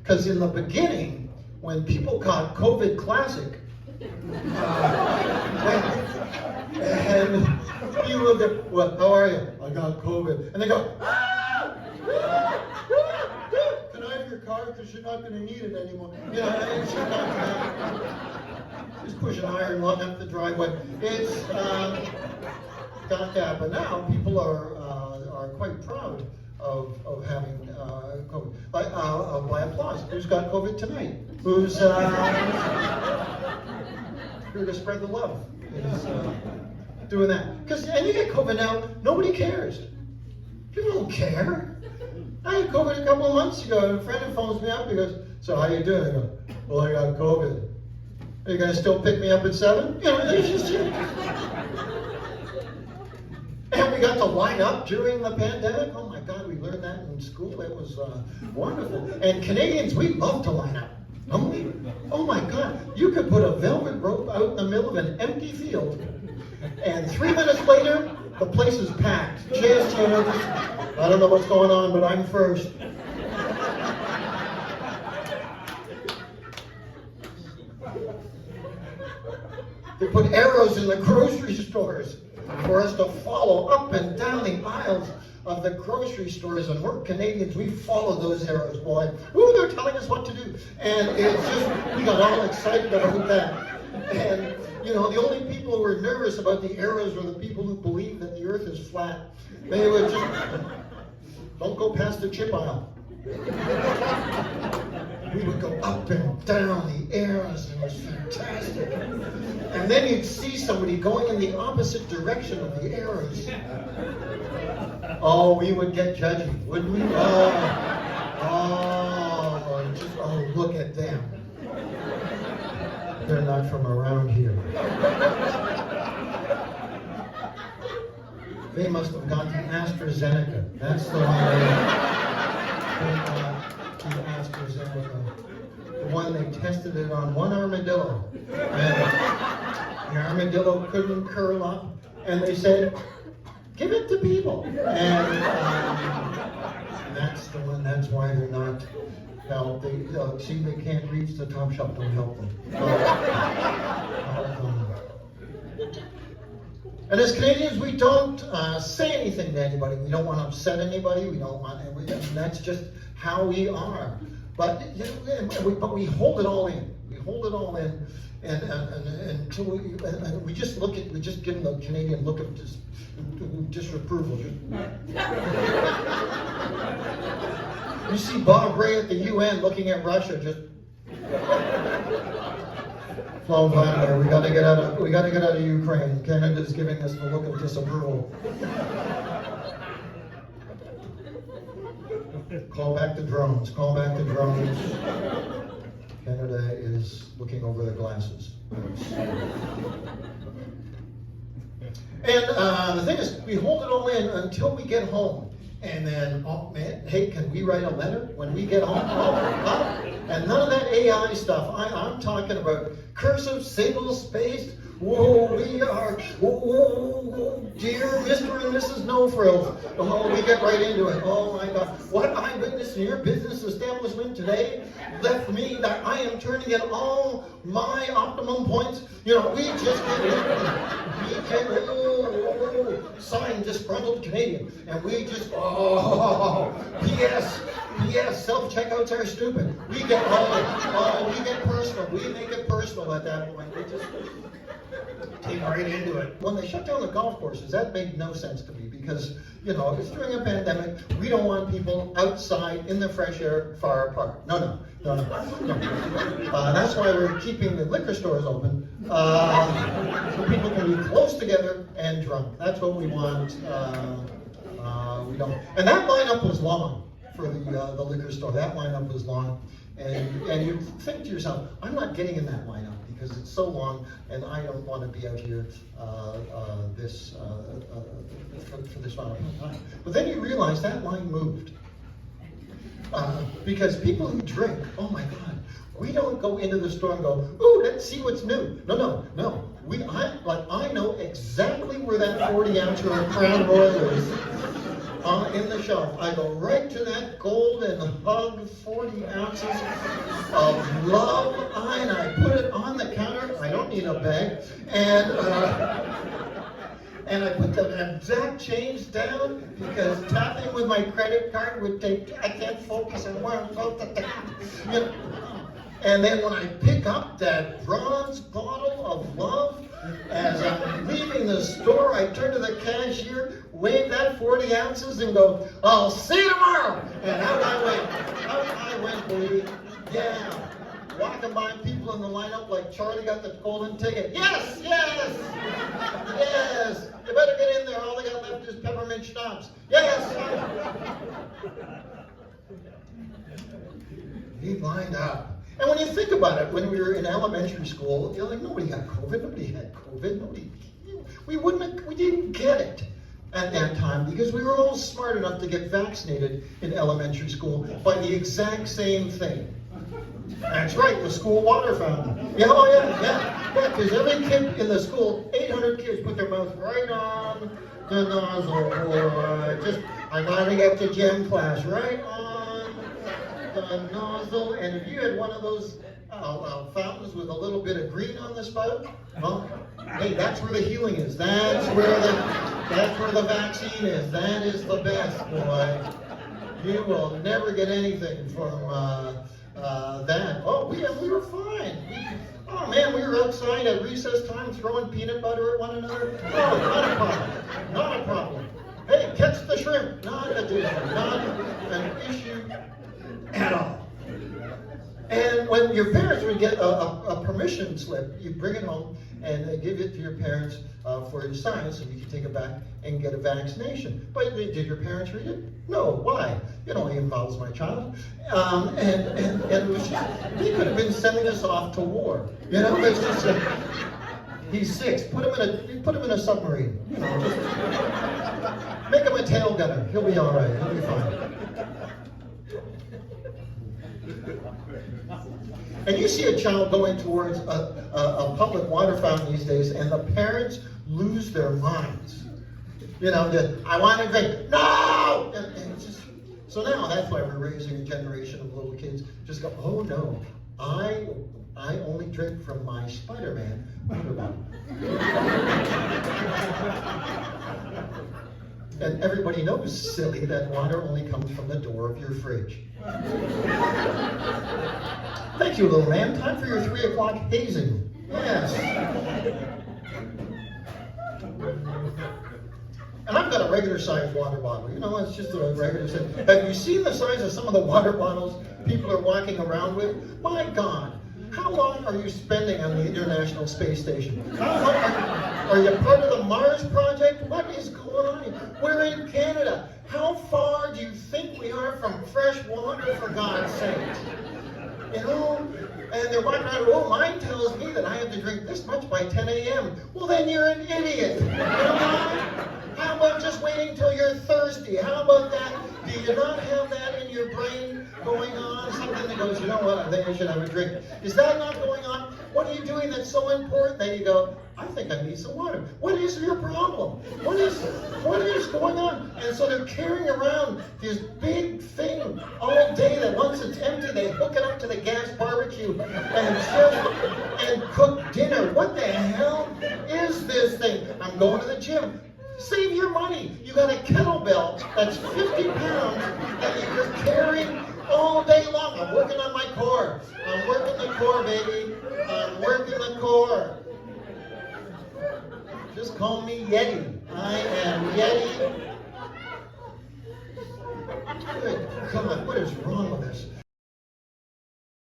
Because in the beginning, when people got COVID classic, and you look at, well, how are you? I got COVID. And they go, ah! Can I have your car? Because you're not going to need it anymore. You know, and she's not just push an iron lung up the driveway. It's got that. But now people are quite proud of having COVID. By applause. Who's got COVID tonight? Who's here to spread the love? Is doing that. And you get COVID now, nobody cares. People don't care. I had COVID a couple of months ago, and a friend phones me up, he goes, so how you doing? I go, well, I got COVID. Are you going to still pick me up at 7? You know, it's just... And we got to line up during the pandemic. Oh my God, we learned that in school. It was wonderful. And Canadians, we love to line up. Don't we? Oh my God, you could put a velvet rope out in the middle of an empty field, and 3 minutes later, the place is packed. Just, you know, I don't know what's going on, but I'm first. They put arrows in the grocery stores for us to follow up and down the aisles of the grocery stores, and we're Canadians, we follow those arrows, boy. Ooh, they're telling us what to do. And it's just, we got all excited about that. And, you know, the only people who were nervous about the arrows were the people who believe that the earth is flat. They would just, don't go past the chip aisle. We would go up and down the arrows, and it was fantastic. And then you'd see somebody going in the opposite direction of the arrows. Oh, we would get judgy, wouldn't we? Oh, look at them. They're not from around here. They must have got the AstraZeneca. That's the one they got the AstraZeneca. The one they tested it on one armadillo. And the armadillo couldn't curl up. And they said, give it to people. And that's the one, that's why they're not, now, see, they can't reach the top shelf, don't help them. And as Canadians, we don't say anything to anybody. We don't want to upset anybody. We don't want, and that's just how we are. But you know, we hold it all in. We hold it all in, and until we just look at, we just give them the Canadian look of disapproval. You see Bob Ray at the UN looking at Russia, just flown by there. We got to get out of Ukraine. Canada's giving us the look of disapproval. Call back the drones. Call back the drones. Canada is looking over the glasses. And the thing is, we hold it all in until we get home. And then, oh man, hey, can we write a letter when we get home? And none of that AI stuff. I'm talking about cursive, single-spaced. Whoa, we are, whoa, dear Mr. and Mrs. No Frills. Oh, we get right into it. Oh my God. What I witnessed in your business establishment today left me that I am turning in all my optimum points. You know, we just signed disgruntled Canadian. And we just, P.S. self-checkouts are stupid. We get we get personal. We make it personal at that point. We just take right into it. When they shut down the golf courses, that made no sense to me because, you know, it's during a pandemic. We don't want people outside in the fresh air far apart. No. That's why we're keeping the liquor stores open so people can be close together and drunk. That's what we want. We don't. And that lineup was long for the liquor store. That lineup was long. And you think to yourself, I'm not getting in that lineup because it's so long, and I don't want to be out here for this amount of time. But then you realize that line moved because people who drink, oh my God, we don't go into the store and go, ooh, let's see what's new. No. I know exactly where that 40 ounce or a Crown Royal is. in the shelf. I go right to that gold and hug 40 ounces of love, and I put it on the counter. I don't need a bag. And I put the exact change down because tapping with my credit card would take, I can't focus on where I'm going to tap. You know? And then when I pick up that bronze bottle of love, as I'm leaving the store, I turn to the cashier, wave that 40 ounces and go, I'll see you tomorrow. And out I went, baby. Yeah. Walking by people in the lineup like Charlie got the golden ticket. Yes, yes, yes. You better get in there. All they got left is peppermint schnapps. Yes. He lined up. And when you think about it, when we were in elementary school, you're like, nobody got COVID, nobody had COVID, we didn't get it at that time because we were all smart enough to get vaccinated in elementary school by the exact same thing. That's right, the school water fountain. Yeah, oh yeah, because every kid in the school, 800 kids put their mouth right on the nozzle, or I'm lining up to gym class, right on the nozzle, and if you had one of those fountains with a little bit of green on the spout, well, hey, that's where the healing is. That's where the vaccine is. That is the best, boy. You will never get anything from that. Oh, we were fine. Oh man, we were outside at recess time throwing peanut butter at one another. Oh, not a problem. Not a problem. Hey, catch the shrimp. Not an issue. Not an issue at all. And when your parents would get a permission slip, you bring it home and they give it to your parents for your sign so you can take it back and get a vaccination. But did your parents read it? No. Why? It only involves my child. And it was just, he could have been sending us off to war. You know, it's just he's 6. Put him in a submarine. You know, just make him a tail gunner. He'll be all right. He'll be fine. And you see a child going towards a public water fountain these days, and the parents lose their minds. You know, I want to drink. No! And it's just, so now that's why we're raising a generation of little kids. Just go, oh no, I only drink from my Spider-Man water bottle. And everybody knows, silly, that water only comes from the door of your fridge. Thank you, little man. Time for your 3 o'clock hazing. Yes. And I've got a regular sized water bottle. You know, it's just a regular size. Have you seen the size of some of the water bottles people are walking around with? My God. How long are you spending on the International Space Station? Are you part of the Mars project? What is going on here? We're in Canada. How far do you think we are from fresh water, for God's sake? You know? And they're walking around, oh, mine tells me that I have to drink this much by 10 a.m. Well, then you're an idiot. You know why? How about just waiting till you're thirsty? How about that? Do you not have that in your brain going on? Something that goes, you know what, I think I should have a drink. Is that not going on? What are you doing that's so important? Then you go, I think I need some water. What is your problem? What is going on? And so they're carrying around this big thing all day that once it's empty, they hook it up to the gas barbecue and cook dinner. What the hell is this thing? I'm going to the gym. Save your money. You got a kettlebell that's 50 pounds that you're carrying all day long. I'm working on my core. I'm working the core, baby. I'm working the core. Just call me Yeti. I am Yeti. Good God, what is wrong with us?